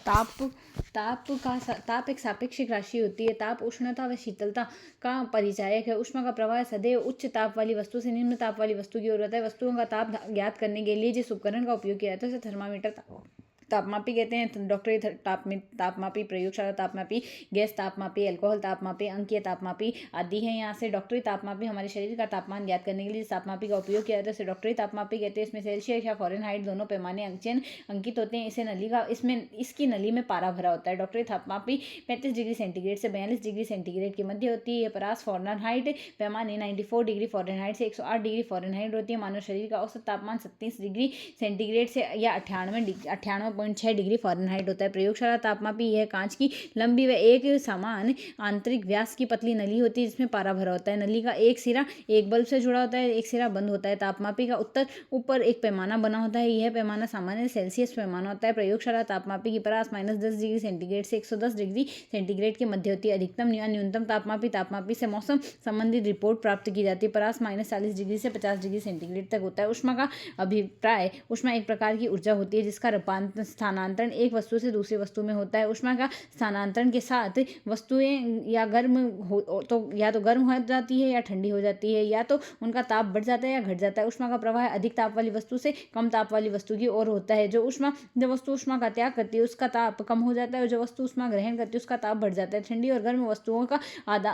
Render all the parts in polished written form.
ताप ताप एक सापेक्षिक राशि होती है। ताप उष्णता व शीतलता का परिचायक है। ऊष्मा का प्रवाह सदैव उच्च ताप वाली वस्तु से निम्न ताप वाली वस्तु की ओर होता है। वस्तुओं का ताप ज्ञात करने के लिए जिस उपकरण का उपयोग किया जाता है उसे थर्मामीटर तापमापी कहते हैं। डॉक्टरी तापमापी, प्रयोगशाला तापमापी, गैस तापमापी, अल्कोहल तापमापी, अंकीय तापमापी आदि है। यहाँ से डॉक्टरी तापमापी हमारे शरीर का तापमान ज्ञात करने के लिए जिस तापमापी का उपयोग किया जाता है उसे डॉक्टरी तापमापी कहते हैं। इसमें सेल्सियस या फ़ारेनहाइट दोनों पैमाने अंकित होते हैं। इसकी नली में पारा भरा होता है। डॉक्टरी तापमापी 35 डिग्री सेंटीग्रेड से 42 डिग्री सेंटीग्रेड के मध्य होती है। परास फ़ारेनहाइट पैमाने 94 डिग्री फ़ारेनहाइट से 108 डिग्री फ़ारेनहाइट होती है। मानव शरीर का औसत तापमान 37 डिग्री सेंटीग्रेड से या 98.6 डिग्री फ़ारेनहाइट होता है। प्रयोगशाला तापमापी यह कांच की लंबी व एक समान आंतरिक व्यास की पतली नली होती है जिसमें पारा भरा होता है। नली का एक सिरा एक बल्ब से जुड़ा होता है, एक सिरा बंद होता है। तापमापी का ऊपर एक पैमाना बना होता है। यह पैमाना सामान्य सेल्सियस पैमाना होता है। प्रयोगशाला तापमापी की परास -10 डिग्री सेंटीग्रेड से 110 डिग्री सेंटीग्रेड के मध्य होती है। अधिकतम या न्यूनतम तापमापी से मौसम संबंधित रिपोर्ट प्राप्त की जाती है। परास -40 डिग्री से 50 डिग्री सेंटीग्रेड तक होता है। ऊष्मा का अभिप्राय ऊष्मा एक प्रकार की ऊर्जा होती है जिसका स्थानांतरण एक वस्तु से दूसरी वस्तु में होता है। ऊष्मा का स्थानांतरण के साथ वस्तुएं या या तो गर्म हो जाती है या ठंडी हो जाती है, या तो उनका ताप बढ़ जाता है या घट जाता है। ऊष्मा का प्रवाह अधिक ताप वाली वस्तु से कम ताप वाली वस्तु की ओर होता है। जो वस्तु ऊष्मा का त्याग करती है उसका ताप कम हो जाता है और जो वस्तु ऊष्मा ग्रहण करती है उसका ताप बढ़ जाता है। ठंडी और गर्म वस्तुओं का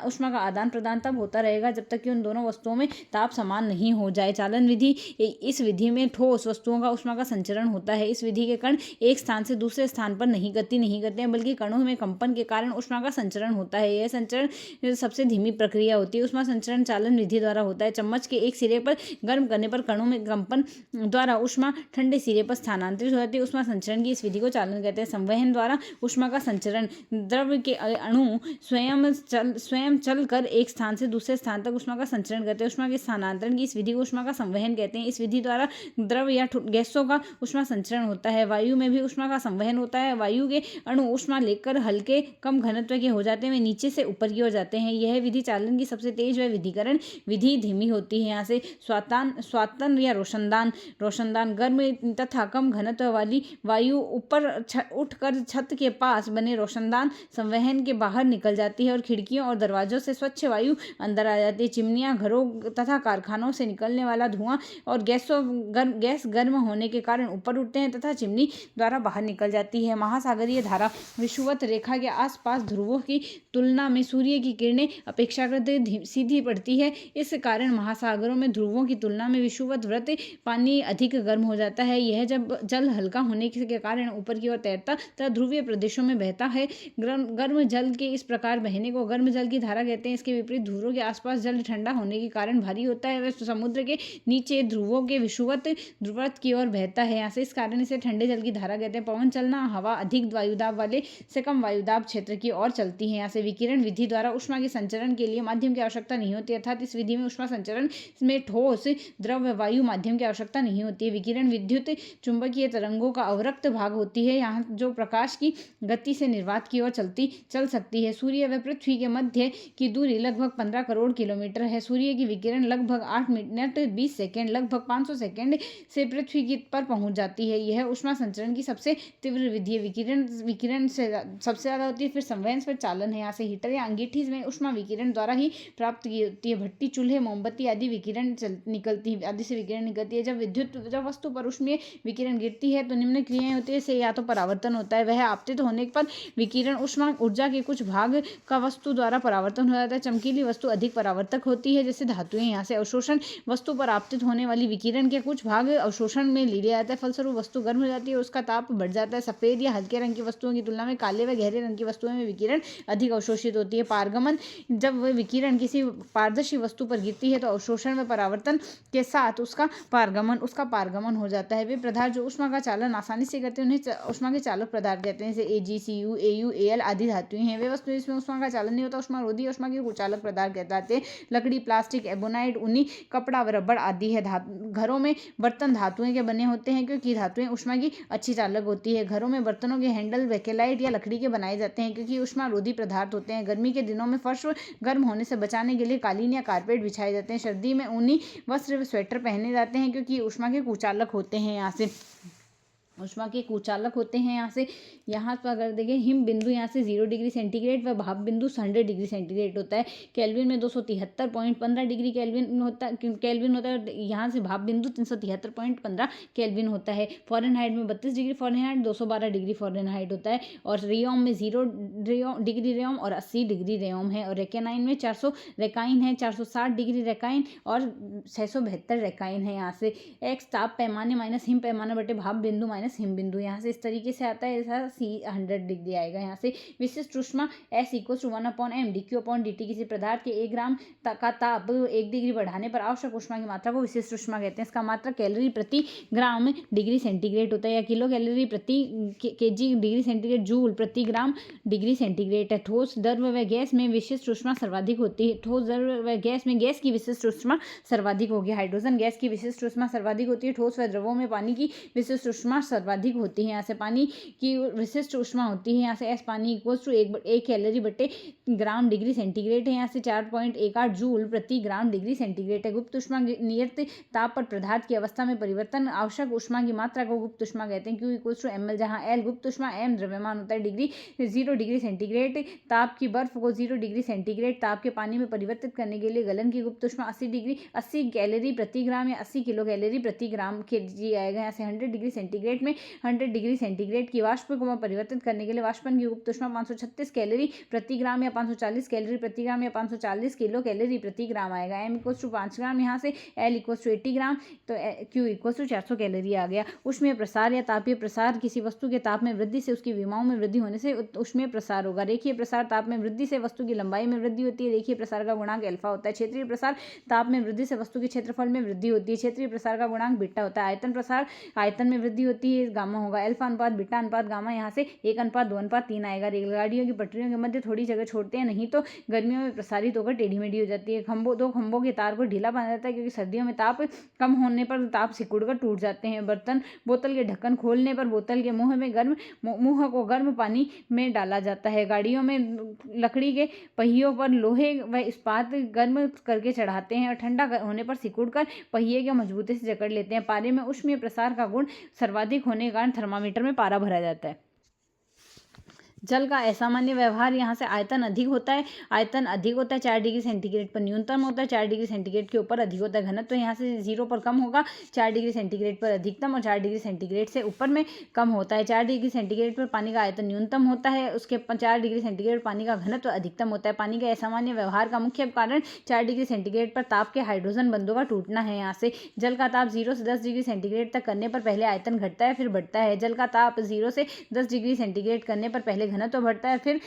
ऊष्मा का आदान प्रदान तब होता रहेगा जब तक कि उन दोनों वस्तुओं में ताप समान नहीं हो जाए। चालन विधि, इस विधि में ठोस वस्तुओं का ऊष्मा का संचरण होता है। इस विधि के कण एक स्थान से दूसरे स्थान पर नहीं करते हैं, बल्कि कणों में कंपन के कारण ऊष्मा का संचरण होता है। यह संचरण सबसे धीमी प्रक्रिया होती है। ऊष्मा संचरण चालन विधि द्वारा होता है। चम्मच के एक सिरे पर गर्म करने पर कणों में कंपन द्वारा ऊष्मा ठंडे सिरे पर स्थानांतरित हो जाती है। ऊष्मा संचरण की इस विधि को चालन कहते हैं। संवहन द्वारा ऊष्मा का संचरण, द्रव के अणु स्वयं चल कर एक स्थान से दूसरे स्थान तक ऊष्मा का संचरण करते हैं। ऊष्मा के स्थानांतरण की इस विधि को ऊष्मा का संवहन कहते हैं। इस विधि द्वारा द्रव या गैसों का ऊष्मा संचरण होता है। वायु में भी ऊष्मा का संवहन होता है। वायु के अणु ऊष्मा लेकर हल्के कम घनत्व के हो जाते हैं, वे नीचे से ऊपर की ओर जाते हैं। यह विधि चालन की सबसे तेज व विधिकरण विधि धीमी होती है। यहाँ से स्वातन या रोशनदान गर्म तथा कम घनत्व वाली वायु ऊपर उठकर छत के पास बने रोशनदान संवहन के बाहर निकल जाती है और खिड़कियों और दरवाजों से स्वच्छ वायु अंदर आ जाती है। चिमनियां, घरों तथा कारखानों से निकलने वाला धुआं और गैस गर्म होने के कारण ऊपर उठते हैं तथा चिमनी द्वारा बाहर निकल जाती है। महासागरीय धारा विषुवत रेखा के आसपास ध्रुवों की तुलना में सूर्य की किरणें अपेक्षाकृत सीधी पड़ती है। इस कारण महासागरों में ध्रुवों की तुलना में विषुवत वृत्त पानी अधिक गर्म हो जाता है। यह जब जल हल्का होने के कारण ऊपर की ओर तैरता तथा ध्रुवीय प्रदेशों में बहता है। गर्म जल के इस प्रकार बहने को गर्म जल की धारा कहते हैं। इसके विपरीत ध्रुवों के आसपास जल ठंडा होने के कारण भारी होता है। वह समुद्र के नीचे ध्रुवों के विषुवत ध्रुवत की ओर बहता है। यहाँ से इस कारण इसे ठंडे जल की धारा कहते हैं। पवन चलना, हवा अधिक वायुदाब वाले से कम वायुदाब क्षेत्र की ओर चलती है। यहाँ से विकिरण विधि द्वारा ऊष्मा के संचरण के लिए माध्यम की आवश्यकता नहीं होती, अर्थात इस विधि में ऊष्मा संचरण में ठोस, द्रव, वायु माध्यम की आवश्यकता नहीं होती है। विकिरण विद्युत चुंबकीय तरंगों का अवरक्त भाग होती है, यहाँ जो प्रकाश की गति से निर्वात की ओर चल सकती है। सूर्य व पृथ्वी के मध्य की दूरी लगभग 15 करोड़ किलोमीटर है। सूर्य की विकिरण लगभग 8 मिनट 20 सेकेंड लगभग 500 सेकेंड से पृथ्वी की पर पहुंच जाती है। यह ऊष्मा संचरण की सबसे तीव्र विधि है। विकिरण से सबसे ज्यादा होती है, फिर संवहन, फिर चालन है। यहाँ से हीटर या अंगीठी में ऊष्मा विकिरण द्वारा ही प्राप्त की होती है। भट्टी, चूल्हे, मोमबत्ती आदि से विकिरण निकलती है। जब वस्तु पर ऊष्मीय विकिरण गिरती है तो निम्न क्रियाएं होती है। इससे या तो परावर्तन होता है, वह आपतित होने पर विकिरण ऊष्मा ऊर्जा के कुछ भाग का वस्तु द्वारा परावर्तन हो जाता है। चमकीली वस्तु अधिक परावर्तक होती है, जैसे धातुएं। यहाँ से अवशोषण, वस्तु पर आपतित होने वाली विकिरण के कुछ भाग अवशोषण में ले लिया जाता है, फलस्वरूप वस्तु गर्म हो जाती है, उसका ताप बढ़ जाता है। सफेद या हल्के रंग की वस्तुओं की तुलना में काले व गहरे रंग की वस्तुओं में विकिरण अधिक अवशोषित होती है। पारगमन, जब वह विकिरण किसी पारदर्शी वस्तु पर गिरती है तो अवशोषण व परावर्तन के साथ उसका पारगमन हो जाता है। वे पदार्थ जो ऊष्मा का चालन आसानी से करते हैं उन्हें ऊष्मा के चालक पदार्थ कहते हैं, जैसे AgCu, Au, Al आदि धातुएं हैं। वे वस्तु जिसमें ऊष्मा का चालन नहीं होता ऊष्मारोधी ऊष्मा के कुचालक पदार्थ कहलाते हैं। लकड़ी, प्लास्टिक, एबोनाइट, ऊनी कपड़ा व रबड़ आदि है। घरों में बर्तन धातुएं के बने होते हैं क्योंकि धातुएं ऊष्मा की अच्छी चालक होती है। घरों में बर्तनों के हैंडल बेकेलाइट या लकड़ी के बनाए जाते हैं क्योंकि ऊष्मारोधी पदार्थ होते हैं। गर्मी के दिनों में फर्श गर्म होने से बचाने के लिए कालीन या कारपेट बिछाए जाते हैं। सर्दी में ऊनी वस्त्र व स्वेटर पहने जाते हैं क्योंकि ऊष्मा के कुचालक होते हैं। यहाँ से ऊष्मा के कुचालक होते हैं। यहाँ पर अगर देखें हिम बिंदु यहाँ से 0 डिग्री सेंटीग्रेड व भाप बिंदु 100 डिग्री सेंटीग्रेड होता है। केल्विन में 273.15 डिग्री केल्विन होता है और यहाँ से भाप बिंदु 373.15 केल्विन होता है। फ़ारेनहाइट में 32 डिग्री फ़ारेनहाइट 212 डिग्री फ़ारेनहाइट होता है। और रियोम में 0 डिग्री रियोम और 80 डिग्री रियोम है। और रेकेनाइन में 400 रेकाइन है, 460 डिग्री रेकाइन और 672 रेकाइन है। यहाँ से एक्स ताप पैमाने माइनस हिम पैमाना बटे भाप बिंदु माइनस हिम बिंदु यहाँ से इस तरीके से आता है। ऐसा सी 100 डिग्री आएगा। यहाँ से विशिष्ट ऊष्मा S = 1/m dq/dt। किसी पदार्थ के 1 ग्राम का ताप 1 डिग्री बढ़ाने पर आवश्यक ऊष्मा की मात्रा को विशिष्ट ऊष्मा कहते हैं। इसका मात्रा कैलोरी प्रति ग्राम डिग्री सेंटीग्रेड होता है या किलो कैलोरी प्रति केजी डिग्री सेंटीग्रेड जूल प्रति ग्राम डिग्री सेंटीग्रेड है। ठोस द्रव व गैस में विशिष्ट ऊष्मा सर्वाधिक होती है। ठोस द्रव व गैस में गैस की विशिष्ट ऊष्मा सर्वाधिक होगी। हाइड्रोजन गैस की विशिष्ट ऊष्मा सर्वाधिक होती है। ठोस व द्रवों में पानी की विशिष्ट ऊष्मा सर्वाधिक होती है। यहाँ से पानी की विशिष्ट ऊष्मा होती है। यहाँ से एस पानी = 1 कैलोरी बटे ग्राम डिग्री सेंटीग्रेड है। यहाँ से 4.18 जूल प्रति ग्राम डिग्री सेंटीग्रेड है। गुप्त ऊष्मा नियत ताप पर पदार्थ की अवस्था में परिवर्तन आवश्यक ऊष्मा की मात्रा को गुप्त ऊष्मा कहते हैं। Q = ml, जहाँ L गुप्त ऊष्मा, m द्रव्यमान होता है। 0 डिग्री सेंटीग्रेड ताप की बर्फ को 0 डिग्री सेंटीग्रेड ताप के पानी में परिवर्तित करने के लिए गलन की गुप्त ऊष्मा 80 कैलोरी प्रति ग्राम या 80 किलो कैलोरी प्रति ग्राम kg आएगा। यहाँ से 100 डिग्री सेंटीग्रेड में 100 डिग्री सेंटीग्रेड की वाष्प को परिवर्तित करने के लिए वाष्पन की गुप्त ऊष्मा 536 कैलोरी प्रति ग्राम या 540 कैलोरी प्रति ग्राम या 540 किलो कैलोरी प्रति ग्राम आएगा। m = 5 ग्राम, यहाँ से L = 80 ग्राम, तो Q = 400 कैलोरी आ गया। ऊष्मीय प्रसार या तापीय प्रसार किसी वस्तु के ताप में वृद्धि से उसकी विमाओं में वृद्धि होने से ऊष्मीय प्रसार होगा। रेखीय प्रसार ताप में वृद्धि से वस्तु की लंबाई में वृद्धि होती है। रेखीय प्रसार का गुणांक अल्फा होता है। क्षेत्रीय प्रसार ताप में वृद्धि से वस्तु के क्षेत्रफल में वृद्धि होती है। क्षेत्रीय प्रसार का गुणांक बीटा होता है। आयतन प्रसार आयतन में वृद्धि होती है, गामा होगा। अल्फा अनुपात बीटा अनुपात गामा यहाँ से 1:2:3 आएगा। रेलगाड़ियों की पटरियों के मध्य थोड़ी जगह छोड़ते हैं, नहीं तो गर्मियों में प्रसारित होकर टेढ़ी मेढ़ी हो जाती है। दो खंभों के तार को ढीला बांधा जाता है क्योंकि सर्दियों में ताप कम होने पर ताप सिकुड़कर टूट जाते हैं। बोतल के ढक्कन खोलने पर बोतल के मुंह को गर्म पानी में डाला जाता है। गाड़ियों में लकड़ी के पहियों पर लोहे व इस्पात गर्म करके चढ़ाते हैं और ठंडा होने पर सिकुड़कर पहिए के मजबूती से जकड़ लेते हैं। पारे में ऊष्मीय प्रसार का गुण सर्वाधिक होने के कारण थर्मामीटर में पारा भरा जाता है। जल का असामान्य व्यवहार, यहाँ से आयतन अधिक होता है। 4 डिग्री सेंटीग्रेड पर न्यूनतम होता है, 4 डिग्री सेंटीग्रेड के ऊपर अधिक होता है। घनत्व तो यहाँ से 0 पर कम होगा, 4 डिग्री सेंटीग्रेड पर अधिकतम और 4 डिग्री सेंटीग्रेड से ऊपर में कम होता है। 4 डिग्री सेंटीग्रेड पर पानी का आयतन न्यूनतम होता है, उसके 4 डिग्री सेंटीग्रेड पानी का घनत्व अधिकतम होता है। पानी के असामान्य व्यवहार का मुख्य कारण 4 डिग्री सेंटीग्रेड पर ताप के हाइड्रोजन बंधों का टूटना है। यहाँ से जल का ताप 0 से 10 डिग्री सेंटीग्रेड तक करने पर पहले आयतन घटता है फिर बढ़ता है। जल का ताप 0 से 10 डिग्री सेंटीग्रेड करने पर पहले घनत्व बढ़ता है फिर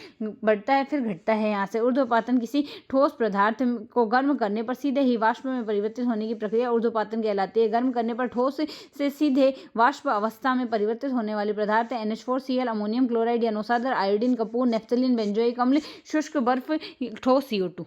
घटता है। यहाँ से ऊर्ध्वपातन किसी ठोस पदार्थ को गर्म करने पर सीधे ही वाष्प में परिवर्तित होने की प्रक्रिया ऊर्ध्वपातन कहलाती है। गर्म करने पर ठोस से सीधे वाष्प अवस्था में परिवर्तित होने वाले पदार्थ NH4Cl, अमोनियम क्लोराइड या नौसादर, आयोडीन, कपूर, नेफ्थलीन, बेंजोइक अम्ल, शुष्क बर्फ, ठोस CO2।